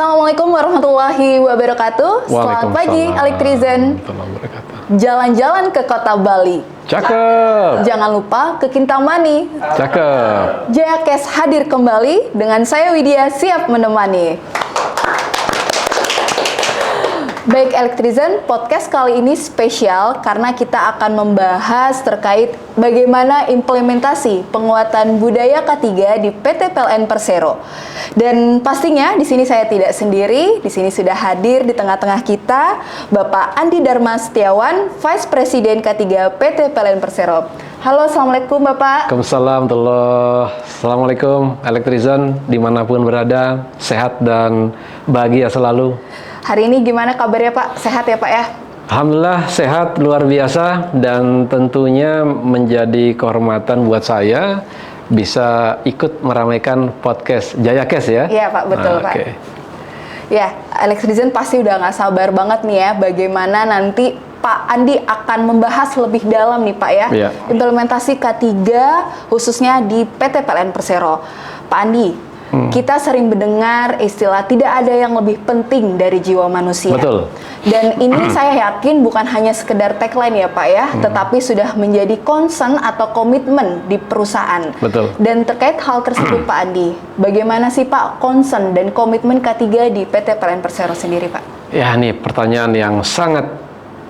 Assalamualaikum warahmatullahi wabarakatuh. Selamat pagi, Elektrizen. Jalan-jalan ke kota Bali. Cakep. Jangan lupa ke Kintamani. Cakep. Jayakes hadir kembali dengan saya Widya siap menemani. Baik Elektrizen, podcast kali ini spesial karena kita akan membahas terkait bagaimana implementasi penguatan budaya K3 di PT PLN Persero. Dan pastinya di sini saya tidak sendiri, di sini sudah hadir di tengah-tengah kita Bapak Andi Dharma Setiawan, Vice Presiden K3 PT PLN Persero. Halo, Assalamualaikum Bapak. Waalaikumsalam. Assalamualaikum Elektrizen, dimanapun berada, sehat dan bahagia selalu. Hari ini gimana kabarnya Pak? Sehat ya Pak ya? Alhamdulillah sehat luar biasa, dan tentunya menjadi kehormatan buat saya bisa ikut meramaikan podcast Jayakes ya. Iya Pak, betul Pak. Okay. Ya, Elektrizen pasti udah nggak sabar banget nih ya bagaimana nanti Pak Andi akan membahas lebih dalam nih Pak ya, implementasi K3 khususnya di PT PLN Persero. Pak Andi, kita sering mendengar istilah tidak ada yang lebih penting dari jiwa manusia. Betul. Dan ini saya yakin bukan hanya sekedar tagline ya Pak ya, tetapi sudah menjadi concern atau komitmen di perusahaan. Betul. Dan terkait hal tersebut Pak Andi, bagaimana sih Pak concern dan komitmen K3 di PT PLN Persero sendiri Pak? Ya, ini pertanyaan yang sangat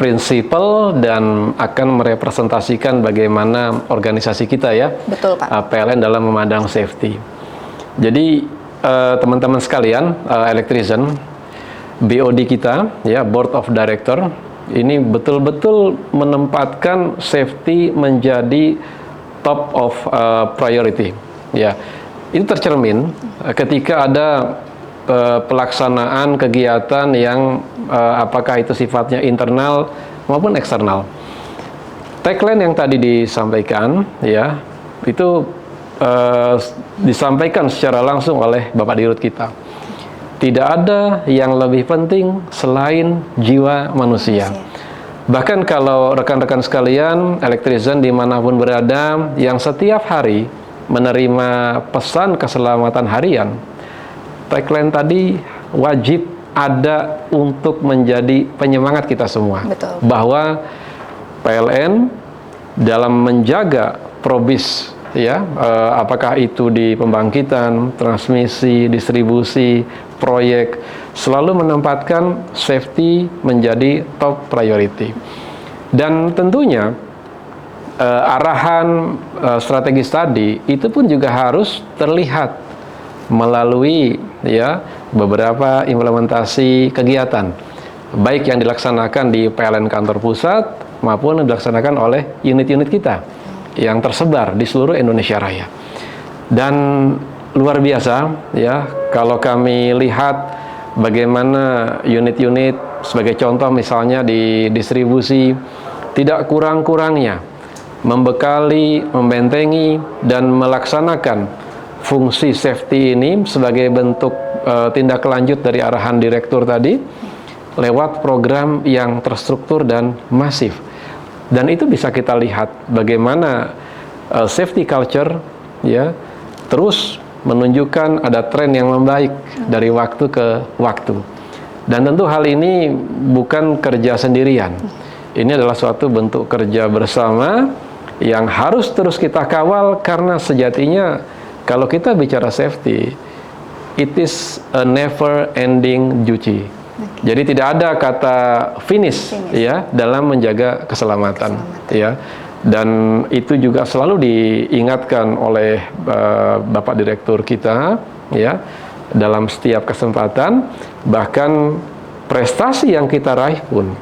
prinsipal dan akan merepresentasikan bagaimana organisasi kita ya. Betul Pak. PLN dalam memandang safety. Jadi teman-teman sekalian, Elektrizen, BOD kita ya, Board of Director ini betul-betul menempatkan safety menjadi top of priority ya. Itu tercermin ketika ada pelaksanaan kegiatan yang apakah itu sifatnya internal maupun eksternal. Tagline yang tadi disampaikan ya, itu disampaikan secara langsung oleh Bapak Dirut kita. Tidak ada yang lebih penting selain jiwa manusia. Bahkan kalau rekan-rekan sekalian, Elektrizen dimanapun berada, yang setiap hari menerima pesan keselamatan harian, tagline tadi wajib ada untuk menjadi penyemangat kita semua. Betul. Bahwa PLN dalam menjaga probis ya, apakah itu di pembangkitan, transmisi, distribusi, proyek, selalu menempatkan safety menjadi top priority. Dan tentunya arahan strategis tadi itu pun juga harus terlihat melalui ya beberapa implementasi kegiatan, baik yang dilaksanakan di PLN kantor pusat maupun yang dilaksanakan oleh unit-unit kita yang tersebar di seluruh Indonesia Raya. Dan luar biasa ya, kalau kami lihat bagaimana unit-unit, sebagai contoh misalnya di distribusi, tidak kurang-kurangnya membekali, membentengi, dan melaksanakan fungsi safety ini sebagai bentuk tindak lanjut dari arahan direktur tadi lewat program yang terstruktur dan masif. Dan itu bisa kita lihat bagaimana safety culture ya terus menunjukkan ada tren yang membaik dari waktu ke waktu. Dan tentu hal ini bukan kerja sendirian. Ini adalah suatu bentuk kerja bersama yang harus terus kita kawal, karena sejatinya kalau kita bicara safety, it is a never ending duty. Jadi tidak ada kata finish ya dalam menjaga keselamatan ya. Dan itu juga selalu diingatkan oleh Bapak Direktur kita ya dalam setiap kesempatan. Bahkan prestasi yang kita raih pun,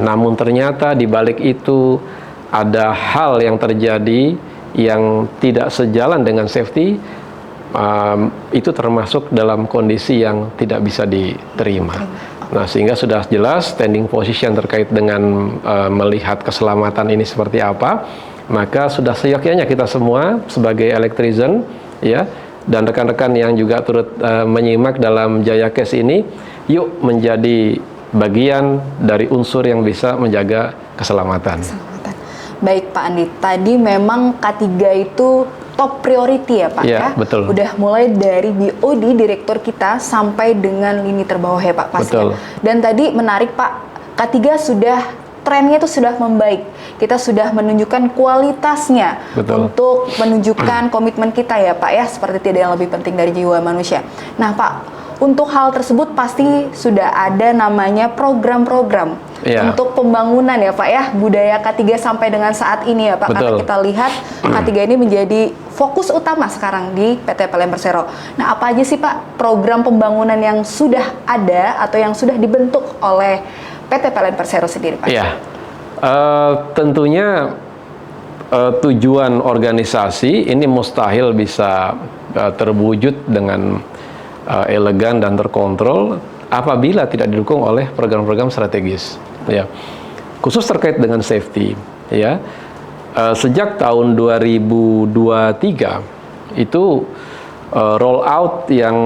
namun ternyata di balik itu ada hal yang terjadi yang tidak sejalan dengan safety. Itu termasuk dalam kondisi yang tidak bisa diterima. Nah, sehingga sudah jelas standing position terkait dengan melihat keselamatan ini seperti apa, maka sudah seyogyanya kita semua sebagai Elektrizen ya, dan rekan-rekan yang juga turut menyimak dalam Jayakes ini, yuk menjadi bagian dari unsur yang bisa menjaga keselamatan. Baik Pak Andi, tadi memang K3 itu top priority ya Pak Iya, ya. betul. Udah mulai dari BOD direktur kita sampai dengan lini terbawah ya Pak pastinya. Betul. Dan tadi menarik Pak, K3 sudah trennya itu sudah membaik. Kita sudah menunjukkan kualitasnya. Betul. Untuk menunjukkan komitmen kita ya Pak ya, seperti tidak yang lebih penting dari jiwa manusia. Nah Pak, untuk hal tersebut pasti sudah ada namanya program-program untuk pembangunan ya Pak ya, budaya K3 sampai dengan saat ini ya Pak. Betul. Karena kita lihat K3 ini menjadi fokus utama sekarang di PT PLN Persero. Nah, apa aja sih Pak program pembangunan yang sudah ada atau yang sudah dibentuk oleh PT PLN Persero sendiri Pak? Ya, tentunya tujuan organisasi ini mustahil bisa terwujud dengan elegan dan terkontrol apabila tidak didukung oleh program-program strategis. Ya, khusus terkait dengan safety. Ya, sejak tahun 2023 itu roll out yang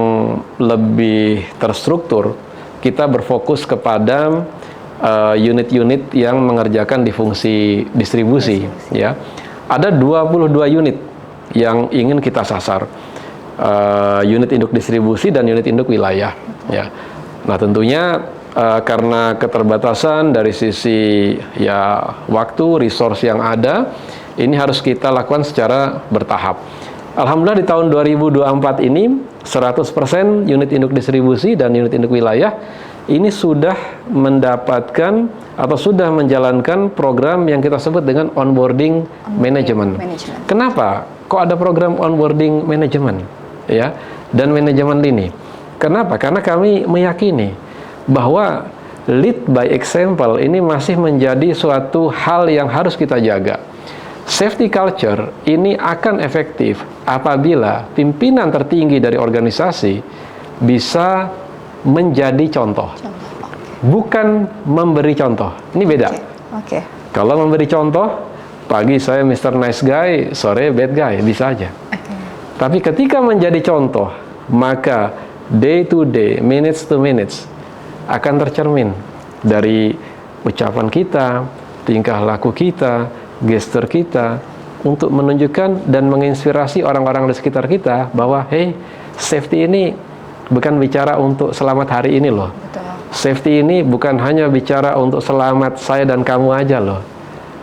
lebih terstruktur, kita berfokus kepada unit-unit yang mengerjakan di fungsi distribusi. Ya, ada 22 unit yang ingin kita sasar, unit induk distribusi dan unit induk wilayah. Ya, nah tentunya karena keterbatasan dari sisi ya waktu, resource yang ada, ini harus kita lakukan secara bertahap. Alhamdulillah di tahun 2024 ini 100% unit induk distribusi dan unit induk wilayah ini sudah mendapatkan atau sudah menjalankan program yang kita sebut dengan onboarding management. Kenapa? Kok ada program onboarding management? Ya, dan manajemen lini. Kenapa? Karena kami meyakini bahwa lead by example ini masih menjadi suatu hal yang harus kita jaga. Safety culture ini akan efektif apabila pimpinan tertinggi dari organisasi bisa menjadi contoh. Bukan memberi contoh. Ini beda. Oke. Kalau memberi contoh, pagi saya Mr. Nice Guy, sore bad guy, bisa aja. Tapi ketika menjadi contoh, maka day to day, minutes to minutes akan tercermin dari ucapan kita, tingkah laku kita, gestur kita, untuk menunjukkan dan menginspirasi orang-orang di sekitar kita bahwa hey, safety ini bukan bicara untuk selamat hari ini loh. Betul. Safety ini bukan hanya bicara untuk selamat saya dan kamu aja loh.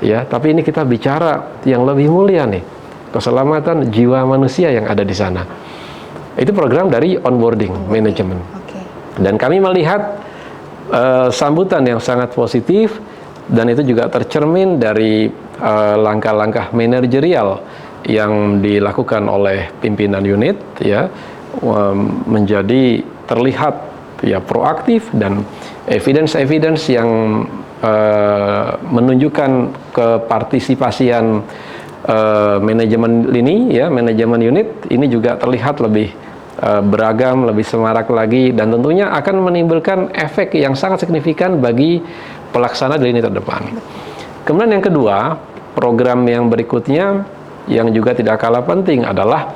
Ya, tapi ini kita bicara yang lebih mulia nih. Keselamatan jiwa manusia yang ada di sana. Itu program dari onboarding management. Dan kami melihat sambutan yang sangat positif, dan itu juga tercermin dari langkah-langkah manajerial yang dilakukan oleh pimpinan unit, ya, menjadi terlihat ya proaktif, dan evidence yang menunjukkan kepartisipasian manajemen lini, ya, manajemen unit ini juga terlihat lebih beragam, lebih semarak lagi, dan tentunya akan menimbulkan efek yang sangat signifikan bagi pelaksana di lini terdepan. Kemudian yang kedua, program yang berikutnya yang juga tidak kalah penting adalah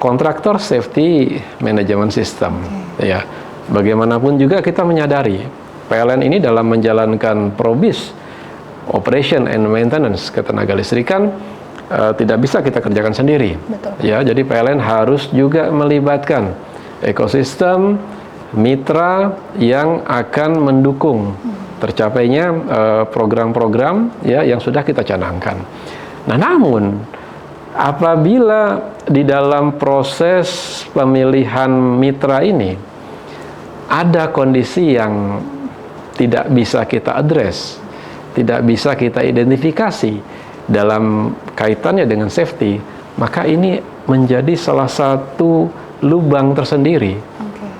kontraktor safety management system. Ya, bagaimanapun juga kita menyadari PLN ini dalam menjalankan PROBIS, Operation and Maintenance ketenaga listrikan, tidak bisa kita kerjakan sendiri. Betul. Ya, jadi PLN harus juga melibatkan ekosistem mitra yang akan mendukung tercapainya program-program ya yang sudah kita canangkan. Nah, namun apabila di dalam proses pemilihan mitra ini ada kondisi yang tidak bisa kita address, tidak bisa kita identifikasi dalam kaitannya dengan safety, maka ini menjadi salah satu lubang tersendiri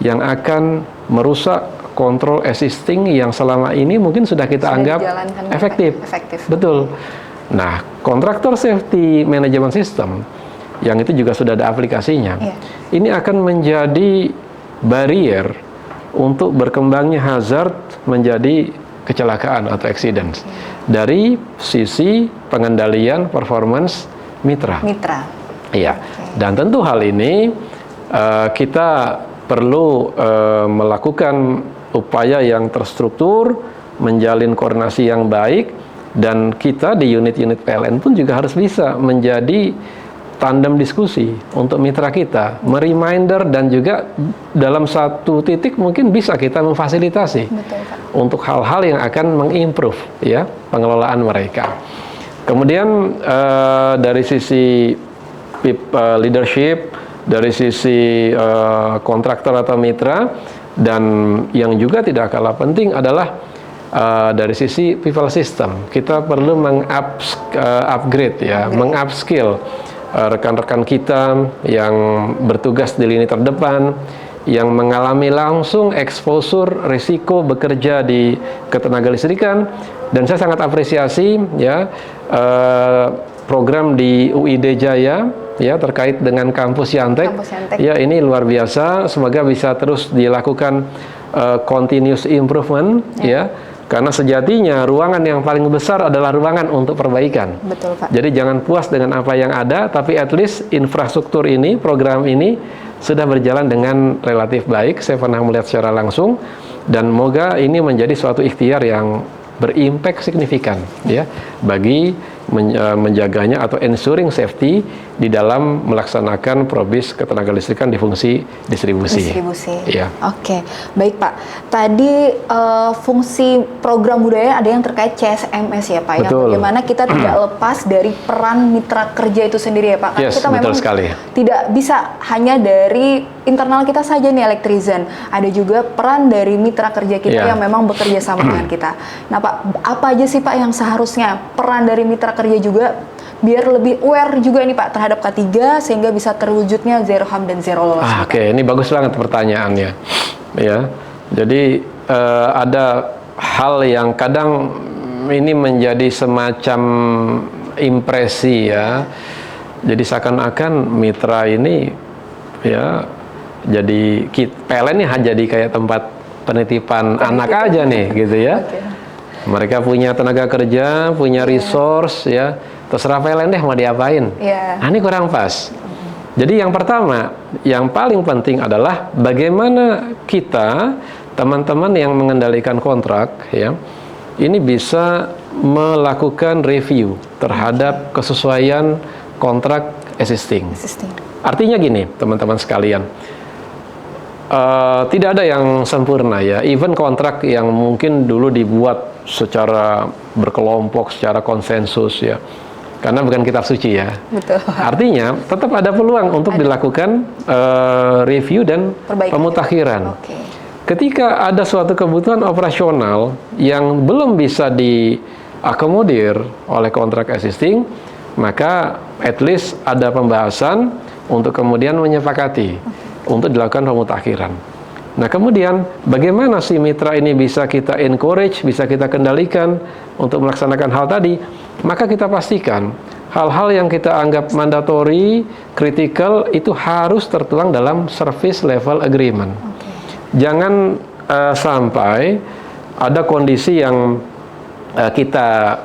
yang akan merusak kontrol existing yang selama ini mungkin sudah kita anggap efektif. Betul. Nah, kontraktor safety management system yang itu juga sudah ada aplikasinya, ini akan menjadi barrier untuk berkembangnya hazard menjadi kecelakaan atau accident dari sisi pengendalian performance mitra. Iya. Dan tentu hal ini kita perlu melakukan upaya yang terstruktur, menjalin koordinasi yang baik, dan kita di unit-unit PLN pun juga harus bisa menjadi tandem diskusi untuk mitra kita, mereminder dan juga dalam satu titik mungkin bisa kita memfasilitasi Betul, Pak. untuk hal-hal yang akan mengimprove ya pengelolaan mereka. Kemudian dari sisi leadership, dari sisi kontraktor atau mitra, dan yang juga tidak kalah penting adalah dari sisi people system. Kita perlu upgrade ya, mengupskill rekan-rekan kita yang bertugas di lini terdepan, yang mengalami langsung exposure risiko bekerja di ketenagalistrikan. Dan saya sangat apresiasi ya program di UID Jaya ya terkait dengan kampus Yantek. Ya, ini luar biasa, semoga bisa terus dilakukan continuous improvement ya. Karena sejatinya ruangan yang paling besar adalah ruangan untuk perbaikan. Betul, Pak. Jadi jangan puas dengan apa yang ada, tapi at least infrastruktur ini, program ini sudah berjalan dengan relatif baik. Saya pernah melihat secara langsung, dan moga ini menjadi suatu ikhtiar yang berimpact signifikan ya bagi menjaganya atau ensuring safety di dalam melaksanakan probis ketenagalistrikan di fungsi distribusi. Ya. Oke, baik Pak. Tadi fungsi program budaya ada yang terkait CSMS ya Pak. Betul. Yang bagaimana kita tidak lepas dari peran mitra kerja itu sendiri ya Pak. Karena Yes, kita betul memang sekali. tidak bisa hanya dari internal kita saja nih Electrizen. Ada juga peran dari mitra kerja kita yang memang bekerja sama dengan kita. Nah Pak, apa aja sih Pak yang seharusnya peran dari mitra kerja juga biar lebih aware juga nih Pak terhadap K3 sehingga bisa terwujudnya zero harm dan zero loss. Oke, ini bagus banget pertanyaannya. Ya, jadi ada hal yang kadang ini menjadi semacam impresi ya. Jadi seakan-akan mitra ini ya jadi PLN ini hanya jadi kayak tempat penitipan anak aja nih gitu ya. Mereka punya tenaga kerja, punya resource ya, terserah PLN deh mau diapain. Nah, ini kurang pas. Jadi yang pertama, yang paling penting adalah bagaimana kita, teman-teman yang mengendalikan kontrak ya, ini bisa melakukan review terhadap kesesuaian kontrak existing. Artinya gini, teman-teman sekalian, tidak ada yang sempurna ya. Even kontrak yang mungkin dulu dibuat secara berkelompok, secara konsensus ya, karena bukan kitab suci ya. Betul. Artinya tetap ada peluang untuk dilakukan review dan pemutakhiran. Ketika ada suatu kebutuhan operasional yang belum bisa diakomodir oleh kontrak existing, maka at least ada pembahasan untuk kemudian menyepakati untuk dilakukan pemutakhiran. Nah, kemudian bagaimana si mitra ini bisa kita encourage, bisa kita kendalikan untuk melaksanakan hal tadi? Maka kita pastikan hal-hal yang kita anggap mandatory, critical itu harus tertuang dalam service level agreement. Jangan sampai ada kondisi yang kita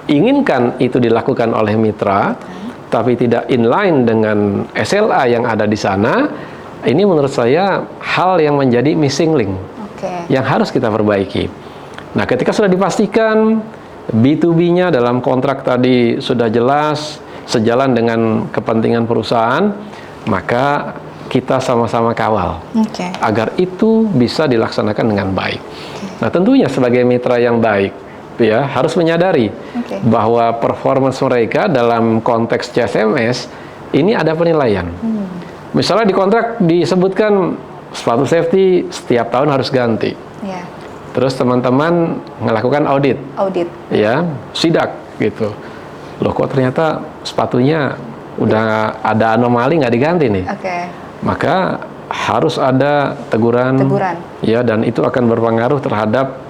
inginkan itu dilakukan oleh mitra, tapi tidak inline dengan SLA yang ada di sana. Ini menurut saya hal yang menjadi missing link yang harus kita perbaiki. Nah, ketika sudah dipastikan B2B-nya dalam kontrak tadi sudah jelas, sejalan dengan kepentingan perusahaan, maka kita sama-sama kawal agar itu bisa dilaksanakan dengan baik. Nah, tentunya sebagai mitra yang baik, ya harus menyadari bahwa performance mereka dalam konteks CSMS ini ada penilaian. Misalnya di kontrak disebutkan sepatu safety setiap tahun harus ganti. Terus teman-teman melakukan audit. Ya, sidak gitu. Loh, kok ternyata sepatunya udah ada anomali nggak diganti nih. Maka harus ada teguran. Ya, dan itu akan berpengaruh terhadap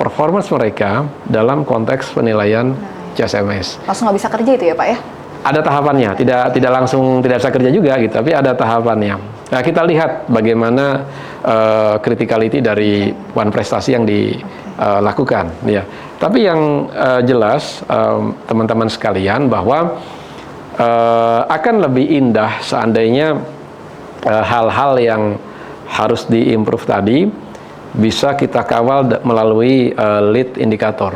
performance mereka dalam konteks penilaian CSMS. Langsung nggak bisa kerja itu ya Pak ya? Ada tahapannya, tidak langsung tidak bisa kerja juga gitu, tapi ada tahapannya. Nah, kita lihat bagaimana criticality dari one prestasi yang dilakukan. Ya. Tapi yang jelas teman-teman sekalian bahwa akan lebih indah seandainya hal-hal yang harus diimprove tadi bisa kita kawal melalui lead indikator.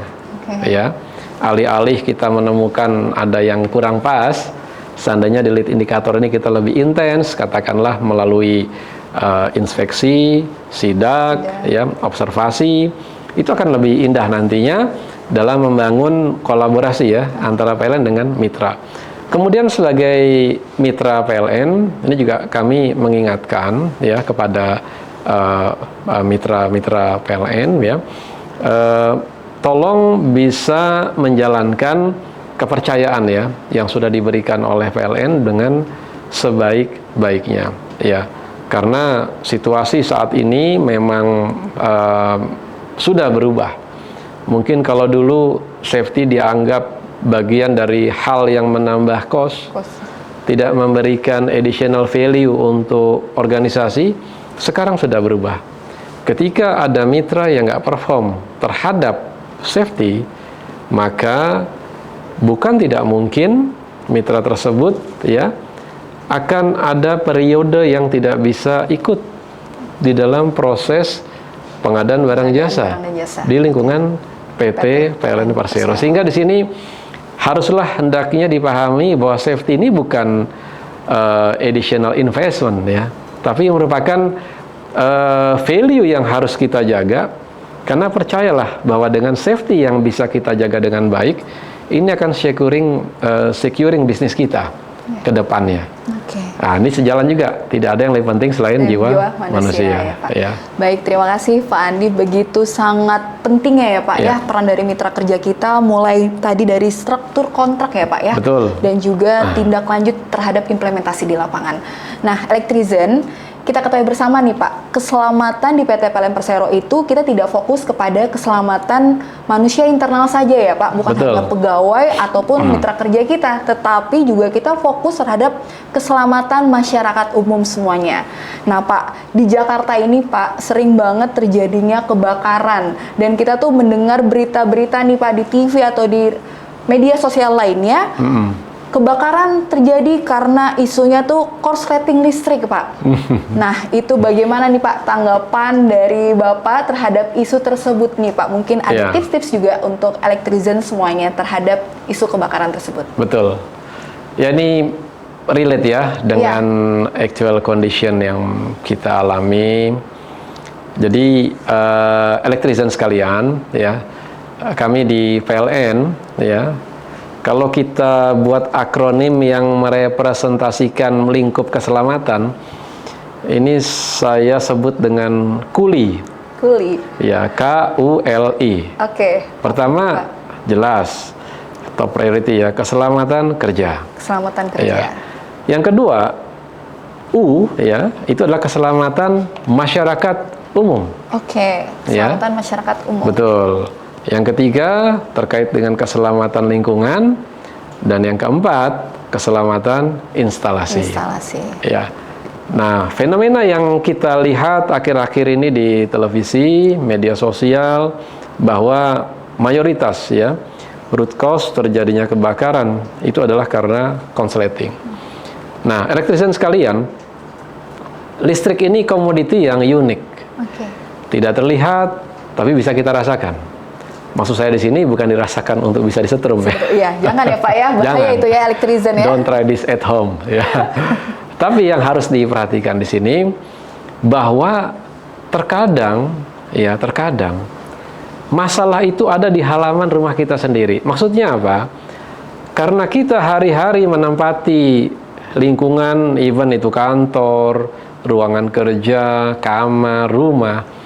Ya. Alih-alih kita menemukan ada yang kurang pas, seandainya di lead indikator ini kita lebih intens, katakanlah melalui inspeksi, sidak, ya, observasi, itu akan lebih indah nantinya dalam membangun kolaborasi ya antara PLN dengan mitra. Kemudian sebagai mitra PLN, ini juga kami mengingatkan ya kepada mitra-mitra PLN ya, tolong bisa menjalankan kepercayaan ya yang sudah diberikan oleh PLN dengan sebaik-baiknya ya, karena situasi saat ini memang sudah berubah. Mungkin kalau dulu safety dianggap bagian dari hal yang menambah cost, tidak memberikan additional value untuk organisasi, sekarang sudah berubah. Ketika ada mitra yang nggak perform terhadap safety, maka bukan tidak mungkin mitra tersebut ya akan ada periode yang tidak bisa ikut di dalam proses pengadaan barang jasa di lingkungan PT PLN Persero. Sehingga di sini haruslah hendaknya dipahami bahwa safety ini bukan additional investment ya, tapi merupakan value yang harus kita jaga, karena percayalah bahwa dengan safety yang bisa kita jaga dengan baik, ini akan securing bisnis kita ke depannya. Nah, ini sejalan juga, tidak ada yang lebih penting selain jiwa manusia. Ya, Pak. Ya. Baik, terima kasih Pak Andi. Begitu sangat pentingnya ya Pak ya peran dari mitra kerja kita, mulai tadi dari struktur kontrak ya Pak ya. Betul. Dan juga tindak lanjut terhadap implementasi di lapangan. Nah, Electrizen, kita ketahui bersama nih Pak, keselamatan di PT PLN Persero itu kita tidak fokus kepada keselamatan manusia internal saja ya Pak, bukan hanya pegawai ataupun mitra kerja kita, tetapi juga kita fokus terhadap keselamatan masyarakat umum semuanya. Nah Pak, di Jakarta ini Pak, sering banget terjadinya kebakaran, dan kita tuh mendengar berita-berita nih Pak di TV atau di media sosial lainnya, kebakaran terjadi karena isunya tuh korsleting listrik, Pak. Nah, itu bagaimana nih, Pak, tanggapan dari Bapak terhadap isu tersebut nih, Pak? Mungkin ada tips-tips juga untuk Electrizen semuanya terhadap isu kebakaran tersebut. Betul. Ya, ini relate ya dengan actual condition yang kita alami. Jadi, Electrizen sekalian, ya, kami di PLN, ya, kalau kita buat akronim yang merepresentasikan lingkup keselamatan, ini saya sebut dengan KULI. KULI. Ya, KULI. Oke. Pertama, jelas top priority ya, keselamatan kerja. Keselamatan kerja. Ya. Yang kedua, U ya, itu adalah keselamatan masyarakat umum. Oke, keselamatan masyarakat umum. Betul. Yang ketiga, terkait dengan keselamatan lingkungan. Dan yang keempat, keselamatan instalasi. Ya. Nah, fenomena yang kita lihat akhir-akhir ini di televisi, media sosial, bahwa mayoritas ya, root cause terjadinya kebakaran itu adalah karena konsleting. Nah, Electrizen sekalian, listrik ini komoditi yang unik. Tidak terlihat, tapi bisa kita rasakan. Maksud saya di sini bukan dirasakan untuk bisa disetrum ya. Iya, jangan ya Pak ya, bahaya itu ya Electrizen ya. Don't try this at home ya. Tapi yang harus diperhatikan di sini bahwa terkadang masalah itu ada di halaman rumah kita sendiri. Maksudnya apa? Karena kita hari-hari menempati lingkungan, even itu kantor, ruangan kerja, kamar, rumah,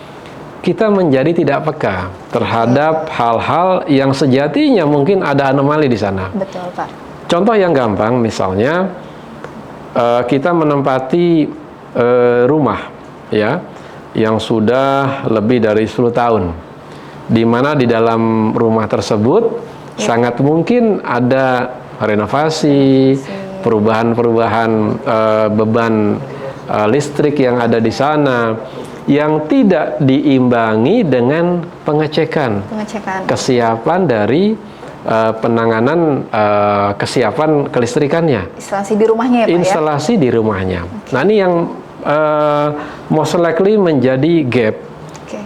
kita menjadi tidak peka terhadap hal-hal yang sejatinya mungkin ada anomali di sana. Betul, Pak. Contoh yang gampang, misalnya kita menempati rumah ya yang sudah lebih dari 10 tahun, di mana di dalam rumah tersebut sangat mungkin ada renovasi, perubahan-perubahan beban listrik yang ada di sana, yang tidak diimbangi dengan pengecekan. Kesiapan dari penanganan kesiapan kelistrikannya. Instalasi di rumahnya ya Pak Instalasi di rumahnya. Nah, ini yang most likely menjadi gap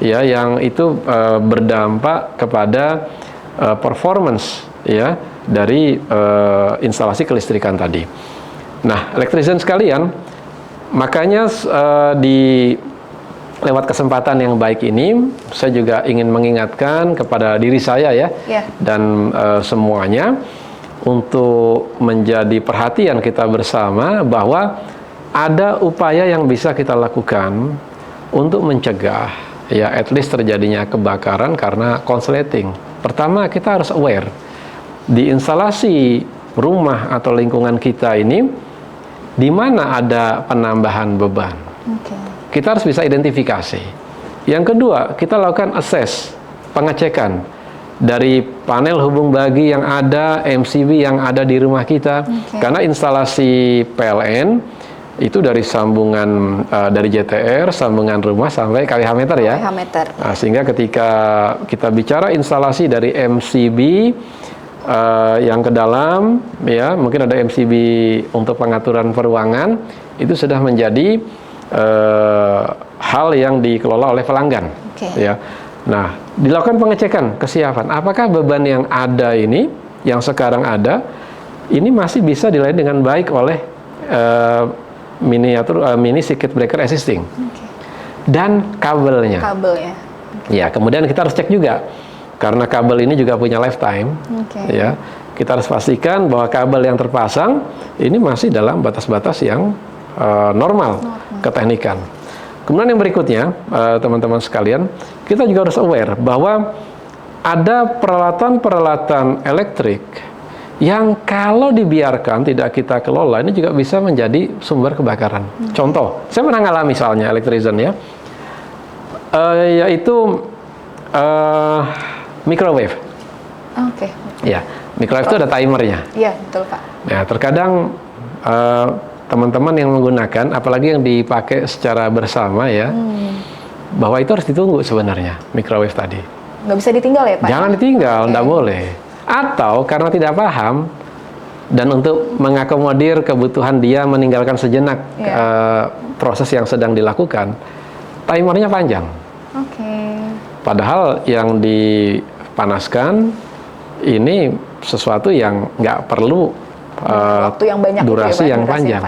ya, yang itu berdampak kepada performance ya dari instalasi kelistrikan tadi. Nah, elektrisian sekalian, makanya lewat kesempatan yang baik ini, saya juga ingin mengingatkan kepada diri saya ya, dan semuanya untuk menjadi perhatian kita bersama bahwa ada upaya yang bisa kita lakukan untuk mencegah ya at least terjadinya kebakaran karena konsleting. Pertama, kita harus aware di instalasi rumah atau lingkungan kita ini di mana ada penambahan beban. Kita harus bisa identifikasi. Yang kedua, kita lakukan assess, pengecekan dari panel hubung bagi yang ada, MCB yang ada di rumah kita. Karena instalasi PLN itu dari sambungan dari JTR, sambungan rumah sampai KWH meter ya. KWH meter. Nah, sehingga ketika kita bicara instalasi dari MCB yang ke dalam, ya mungkin ada MCB untuk pengaturan peruangan, itu sudah menjadi hal yang dikelola oleh pelanggan. Ya. Nah, dilakukan pengecekan kesiapan. Apakah beban yang ada ini, yang sekarang ada, ini masih bisa dilayani dengan baik oleh mini circuit breaker existing dan kabelnya. Ya, kemudian kita harus cek juga karena kabel ini juga punya lifetime. Ya, kita harus pastikan bahwa kabel yang terpasang ini masih dalam batas-batas yang normal keteknikan. Kemudian yang berikutnya, teman-teman sekalian, kita juga harus aware bahwa ada peralatan-peralatan elektrik yang kalau dibiarkan tidak kita kelola, ini juga bisa menjadi sumber kebakaran. Contoh, saya pernah ngalami soalnya elektrisian ya, yaitu microwave. Ya, microwave itu ada timernya. Iya, betul Pak. Nah, terkadang teman-teman yang menggunakan, apalagi yang dipakai secara bersama ya, bahwa itu harus ditunggu sebenarnya, microwave tadi. Nggak bisa ditinggal ya Pak? Jangan ditinggal, nggak boleh. Atau karena tidak paham, dan untuk mengakomodir kebutuhan dia meninggalkan sejenak proses yang sedang dilakukan, timernya panjang. Padahal yang dipanaskan, ini sesuatu yang nggak perlu waktu yang banyak, durasi yang panjang.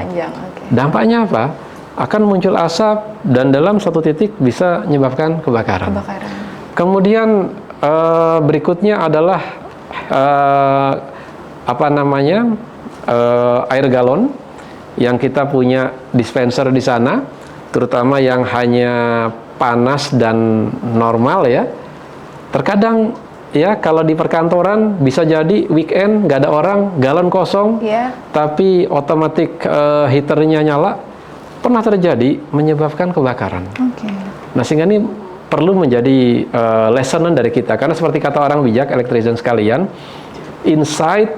Dampaknya apa? Akan muncul asap dan dalam satu titik bisa menyebabkan kebakaran. Kemudian berikutnya adalah air galon yang kita punya dispenser di sana, terutama yang hanya panas dan normal ya. Terkadang ya, kalau di perkantoran bisa jadi weekend nggak ada orang, galon kosong, tapi otomatis heaternya nyala, pernah terjadi menyebabkan kebakaran. Nah, sehingga ini perlu menjadi lesson dari kita, karena seperti kata orang bijak, elektrisian sekalian, insight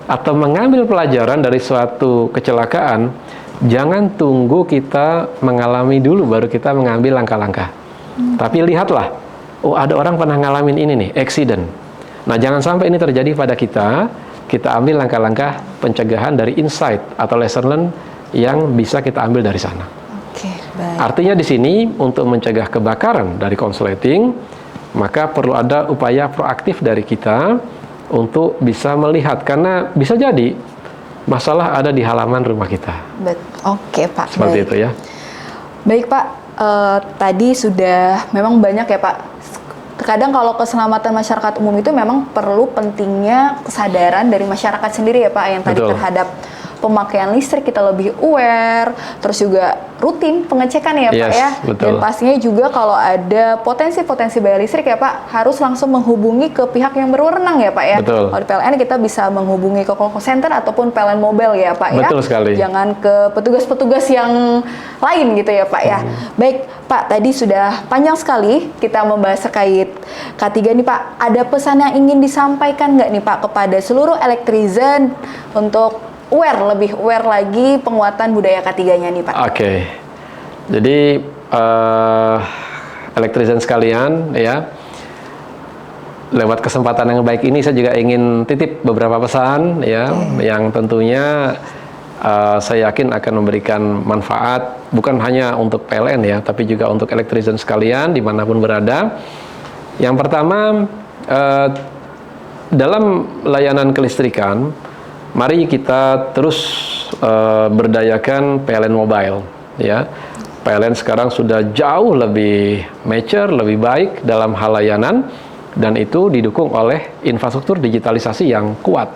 atau mengambil pelajaran dari suatu kecelakaan, jangan tunggu kita mengalami dulu baru kita mengambil langkah-langkah. Tapi lihatlah, oh ada orang pernah ngalamin ini nih, accident. Nah, jangan sampai ini terjadi pada kita. Kita ambil langkah-langkah pencegahan dari insight atau lesson learn yang bisa kita ambil dari sana. Artinya di sini untuk mencegah kebakaran dari konsleting, maka perlu ada upaya proaktif dari kita untuk bisa melihat, karena bisa jadi masalah ada di halaman rumah kita. Oke Pak. Seperti itu ya. Baik Pak, tadi sudah memang banyak ya Pak. Terkadang kalau keselamatan masyarakat umum itu memang perlu pentingnya kesadaran dari masyarakat sendiri ya Pak, yang tadi terhadap pemakaian listrik kita lebih aware, terus juga rutin pengecekan ya Pak ya. Dan pastinya juga kalau ada potensi-potensi bahaya listrik ya Pak, harus langsung menghubungi ke pihak yang berwenang ya Pak ya. Kalau di PLN kita bisa menghubungi ke call center ataupun PLN Mobile ya Pak ya. Jangan ke petugas-petugas yang lain gitu ya Pak ya. Baik Pak, tadi sudah panjang sekali kita membahas terkait K3 nih Pak. Ada pesan yang ingin disampaikan nggak nih Pak kepada seluruh elektrisian untuk lebih aware lagi penguatan budaya K3-nya nih Pak? Jadi elektrisian sekalian ya, lewat kesempatan yang baik ini saya juga ingin titip beberapa pesan ya, yang tentunya saya yakin akan memberikan manfaat bukan hanya untuk PLN ya, tapi juga untuk elektrisian sekalian dimanapun berada. Yang pertama, dalam layanan kelistrikan, mari kita terus berdayakan PLN Mobile, ya. PLN sekarang sudah jauh lebih mature, lebih baik dalam hal layanan, dan itu didukung oleh infrastruktur digitalisasi yang kuat,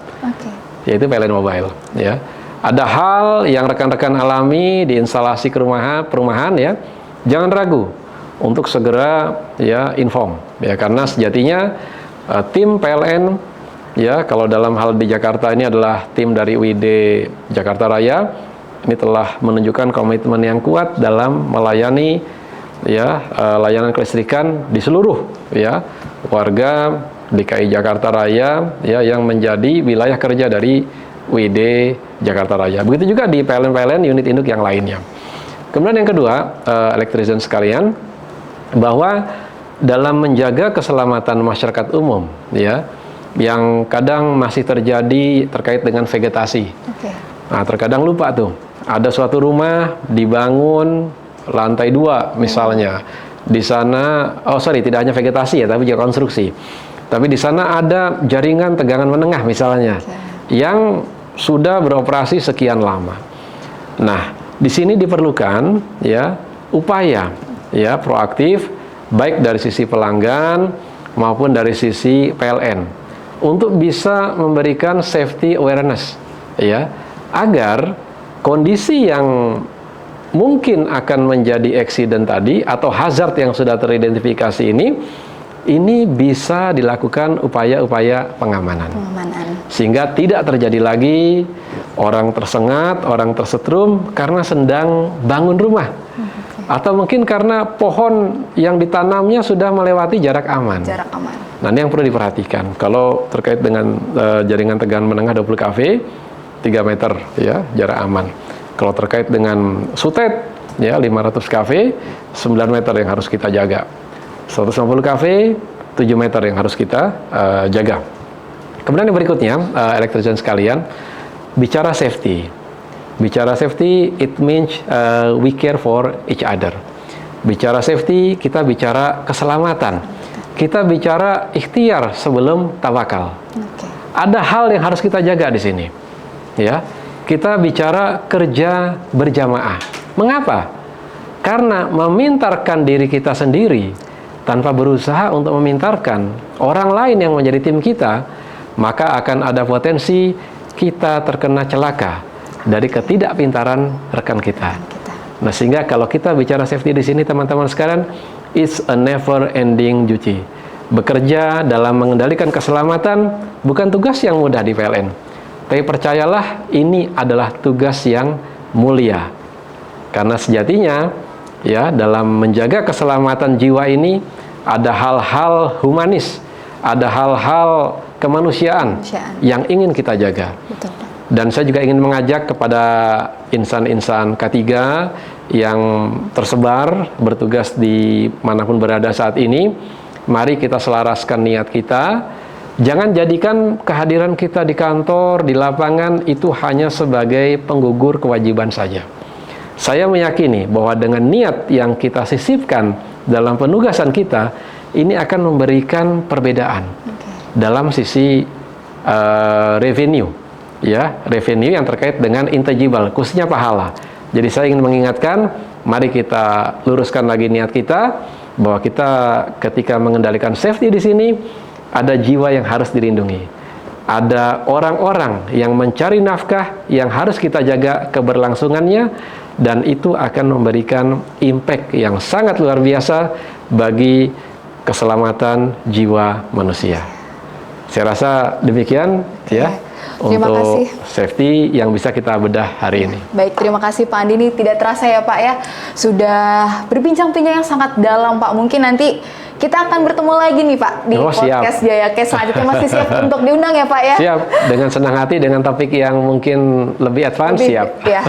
yaitu PLN Mobile, ya. Ada hal yang rekan-rekan alami di instalasi perumahan, ya, jangan ragu untuk segera, ya, inform, ya, karena sejatinya tim PLN, ya, kalau dalam hal di Jakarta ini adalah tim dari UID Jakarta Raya, ini telah menunjukkan komitmen yang kuat dalam melayani, ya, layanan kelistrikan di seluruh, ya, warga DKI Jakarta Raya, ya, yang menjadi wilayah kerja dari UID Jakarta Raya. Begitu juga di PLN unit induk yang lainnya. Kemudian yang kedua, elektrisian sekalian, bahwa dalam menjaga keselamatan masyarakat umum, ya, yang kadang masih terjadi terkait dengan vegetasi. Nah, terkadang lupa tuh, ada suatu rumah dibangun lantai 2 misalnya. Di sana, tidak hanya vegetasi, ya, tapi juga konstruksi. Tapi di sana ada jaringan tegangan menengah misalnya, yang sudah beroperasi sekian lama. Nah, di sini diperlukan, ya, upaya, ya, proaktif, baik dari sisi pelanggan maupun dari sisi PLN, untuk bisa memberikan safety awareness, ya, agar kondisi yang mungkin akan menjadi accident tadi atau hazard yang sudah teridentifikasi ini bisa dilakukan upaya-upaya pengamanan. Sehingga tidak terjadi lagi orang tersengat, orang tersetrum karena sedang bangun rumah. Atau mungkin karena pohon yang ditanamnya sudah melewati jarak aman. Nah, ini yang perlu diperhatikan. Kalau terkait dengan jaringan tegangan menengah 20 kV, 3 meter, ya, jarak aman. Kalau terkait dengan sutet, ya, 500 kV, 9 meter yang harus kita jaga. 150 kV, 7 meter yang harus kita jaga. Kemudian yang berikutnya, elektrisian sekalian, bicara safety. Bicara safety, it means we care for each other. Bicara safety, kita bicara keselamatan. Kita bicara ikhtiar sebelum tawakal. Ada hal yang harus kita jaga di sini, ya. Kita bicara kerja berjamaah. Mengapa? Karena memintarkan diri kita sendiri tanpa berusaha untuk memintarkan orang lain yang menjadi tim kita, maka akan ada potensi kita terkena celaka dari ketidakpintaran rekan kita. Nah, sehingga kalau kita bicara safety di sini, teman-teman sekalian, it's a never ending duty. Bekerja dalam mengendalikan keselamatan bukan tugas yang mudah di PLN. Tapi percayalah, ini adalah tugas yang mulia. Karena sejatinya, ya, dalam menjaga keselamatan jiwa ini ada hal-hal humanis, ada hal-hal kemanusiaan yang ingin kita jaga. Dan saya juga ingin mengajak kepada insan-insan K3 yang tersebar bertugas di manapun berada saat ini, mari kita selaraskan niat kita. Jangan jadikan kehadiran kita di kantor, di lapangan itu hanya sebagai penggugur kewajiban saja. Saya meyakini bahwa dengan niat yang kita sisipkan dalam penugasan kita, ini akan memberikan perbedaan dalam sisi revenue, ya, revenue yang terkait dengan intangible, khususnya pahala. Jadi saya ingin mengingatkan, mari kita luruskan lagi niat kita, bahwa kita ketika mengendalikan safety di sini, ada jiwa yang harus dilindungi. Ada orang-orang yang mencari nafkah yang harus kita jaga keberlangsungannya, dan itu akan memberikan impact yang sangat luar biasa bagi keselamatan jiwa manusia. Saya rasa demikian, ya, untuk safety yang bisa kita bedah hari ini. Baik, terima kasih Pak Andi. Ini tidak terasa ya Pak, ya, sudah berbincang-bincang yang sangat dalam Pak. Mungkin nanti kita akan bertemu lagi nih Pak di podcast Jayakes selanjutnya. Masih siap untuk diundang ya Pak, ya? Siap, dengan senang hati, dengan topik yang mungkin lebih advance, siap. Ya,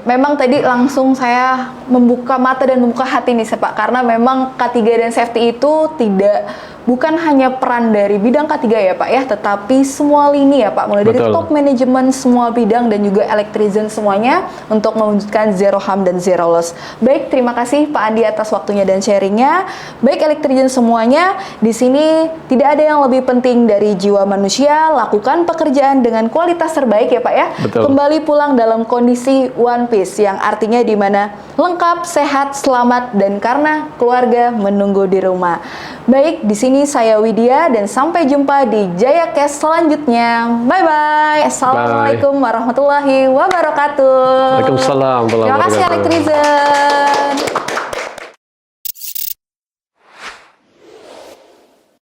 memang tadi langsung saya membuka mata dan membuka hati nih Pak, karena memang K3 dan safety itu tidak bukan hanya peran dari bidang K3 ya Pak ya, tetapi semua lini ya Pak, mulai dari Betul. top manajemen semua bidang dan juga elektrizen semuanya untuk mewujudkan zero harm dan zero loss. Baik, terima kasih Pak Andi atas waktunya dan sharingnya. Baik elektrizen semuanya, di sini tidak ada yang lebih penting dari jiwa manusia. Lakukan pekerjaan dengan kualitas terbaik ya Pak ya. Betul. Kembali pulang dalam kondisi one piece, yang artinya di mana lengkap, sehat, selamat, dan karena keluarga menunggu di rumah. Baik, di sini saya Widya dan sampai jumpa di JayaCast selanjutnya. Bye-bye. Assalamualaikum warahmatullahi wabarakatuh. Waalaikumsalam warahmatullahi Terima kasih wabarakatuh. elektrizen.